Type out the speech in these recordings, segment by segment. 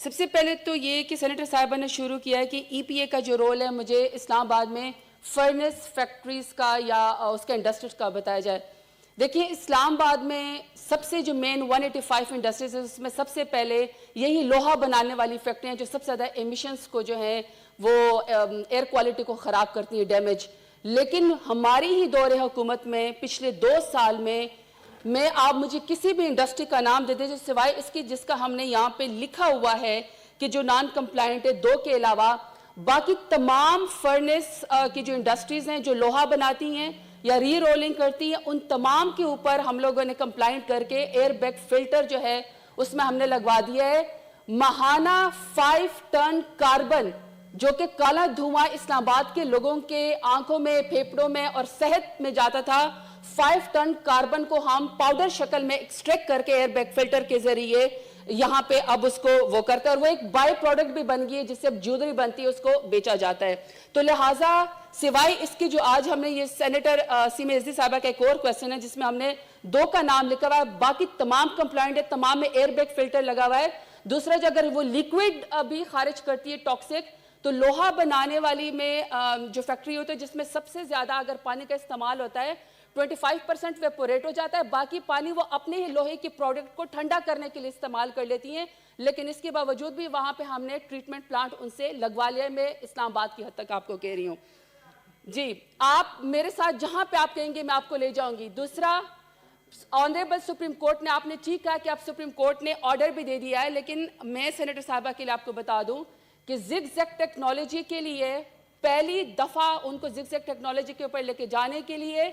सबसे पहले तो ये कि सेनेटर साहिबा ने शुरू किया है कि ईपीए का जो रोल है मुझे इस्लामाबाद में फर्नेस फैक्ट्रीज का या उसका इंडस्ट्रीज का बताया जाए। देखिए, इस्लामाबाद में सबसे जो मेन 185 इंडस्ट्रीज है उसमें सबसे पहले यही लोहा बनाने वाली फैक्ट्रियाँ जो सबसे ज़्यादा एमिशंस को जो है वो एयर क्वालिटी को ख़राब करती है, डैमेज। लेकिन हमारी ही दौरे हुकूमत में पिछले 2 साल में आप मुझे किसी भी इंडस्ट्री का नाम दे दीजिए सिवाय इसकी जिसका हमने यहाँ पे लिखा हुआ है कि जो नॉन कंप्लायंट है, 2 के अलावा बाकी तमाम फर्नेस की जो इंडस्ट्रीज हैं जो लोहा बनाती हैं या री रोलिंग करती हैं, उन तमाम के ऊपर हम लोगों ने कंप्लाइंट करके एयर बैग फिल्टर जो है उसमें हमने लगवा दिया है। माहाना 5 टन कार्बन जो कि काला धुआं इस्लामाबाद के लोगों के आंखों में, फेफड़ों में और सेहत में जाता था, 5 टन कार्बन को हम पाउडर शक्ल में एक्सट्रैक्ट करके एयर बैग फिल्टर के जरिए यहाँ पे अब उसको वो करते हैं और वो एक बाय प्रोडक्ट भी बन गई है जिससे अब ज्वेलरी बनती है, उसको बेचा जाता है। तो लिहाजा सिवाय इसके जो आज हमने ये सेनेटर सीमा इज़्ज़ी साहिबा का एक और क्वेश्चन है जिसमें हमने 2 का नाम लिखा हुआ है, बाकी तमाम कंप्लाइंट है, तमाम में एयर बैग फिल्टर लगा हुआ है। दूसरा, जो अगर वो लिक्विड भी खारिज करती है टॉक्सिक, तो लोहा बनाने वाली में जो फैक्ट्री होती है जिसमें सबसे ज्यादा अगर पानी का इस्तेमाल होता है 25% वेपोरेट हो जाता है, बाकी पानी वो अपने ही लोहे की प्रोडक्ट को ठंडा करने के लिए इस्तेमाल कर लेती हैं। लेकिन इसके बावजूद भी वहां पे हमने ट्रीटमेंट प्लांट उनसे लगवा लिया। मैं इस्लामाबाद की हद तक आपको कह रही हूँ जी, आप मेरे साथ जहां पे आप कहेंगे मैं आपको ले जाऊंगी। दूसरा, ऑनरेबल सुप्रीम कोर्ट ने, आपने ठीक कहा कि आप सुप्रीम कोर्ट ने ऑर्डर भी दे दिया है, लेकिन मैं सेनेटर साहिबा के लिए आपको बता दूं कि जिगजैग टेक्नोलॉजी के लिए पहली दफा उनको जिगजैग टेक्नोलॉजी के ऊपर लेके जाने के लिए,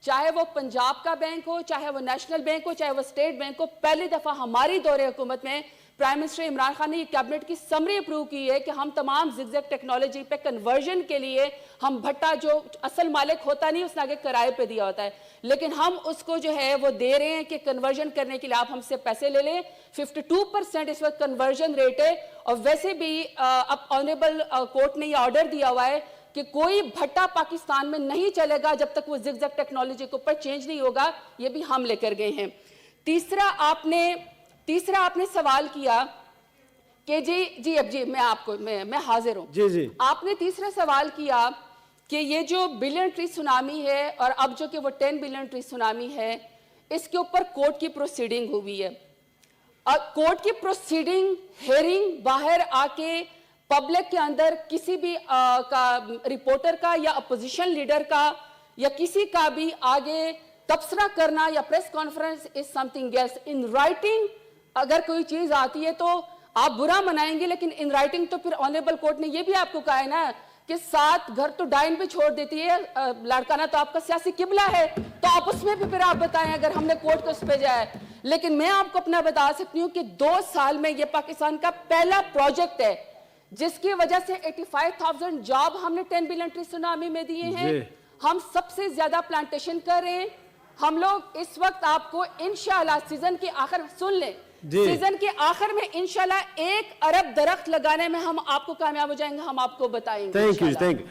चाहे वो पंजाब का बैंक हो, चाहे वो नेशनल बैंक हो, चाहे वो स्टेट बैंक हो, पहली दफा हमारी दौरे हुकूमत में प्राइम मिनिस्टर इमरान खान ने ये कैबिनेट की समरी अप्रूव की है कि हम तमाम जिगजैग टेक्नोलॉजी पे कन्वर्जन के लिए हम भट्टा जो असल मालिक होता नहीं उसने आगे किराए पे दिया होता है, लेकिन हम उसको जो है वो दे रहे हैं कि कन्वर्जन करने के लिए आप हमसे पैसे ले लें। 52% इस वक्त कन्वर्जन रेट है। और वैसे भी अब ऑनरेबल कोर्ट ने ये ऑर्डर दिया हुआ है कि कोई भट्टा पाकिस्तान में नहीं चलेगा जब तक वो जिगजैग टेक्नोलॉजी के ऊपर चेंज नहीं होगा। ये भी हम लेकर गए हैं। तीसरा आपने सवाल किया कि जी अब जी मैं हाजिर हूं जी। आपने तीसरा सवाल किया कि ये जो बिलियन ट्री सुनामी है और अब जो कि वो 10 बिलियन ट्री सुनामी है, इसके ऊपर कोर्ट की प्रोसीडिंग हुई है। और कोर्ट की प्रोसीडिंग, हेयरिंग, बाहर आके पब्लिक के अंदर किसी भी का रिपोर्टर का या अपोजिशन लीडर का या किसी का भी आगे तबसरा करना या press conference is something else. In writing अगर कोई चीज आती है तो आप बुरा मनाएंगे, लेकिन इन राइटिंग तो फिर ऑनरेबल कोर्ट ने ये भी आपको कहा है ना कि 7 घर तो डाइन पे छोड़ देती है लड़काना, तो आपका सियासी किबला है, तो आप उसमें भी फिर आप बताएं अगर हमने कोर्ट को उस पे जाए। लेकिन मैं आपको अपना बता सकती हूँ कि 2 साल में ये पाकिस्तान का पहला प्रोजेक्ट है जिसकी वजह से 85,000 जॉब हमने 10 बिलियन ट्री सुनामी में दिए हैं। हम सबसे ज्यादा प्लांटेशन कर रहे हैं हम लोग इस वक्त। आपको इंशाल्लाह सीजन के आखिर, सुन लें, सीजन के आखिर में इंशाल्लाह 1 अरब दरख्त लगाने में हम आपको कामयाब हो जाएंगे, हम आपको बताएंगे। Thank you.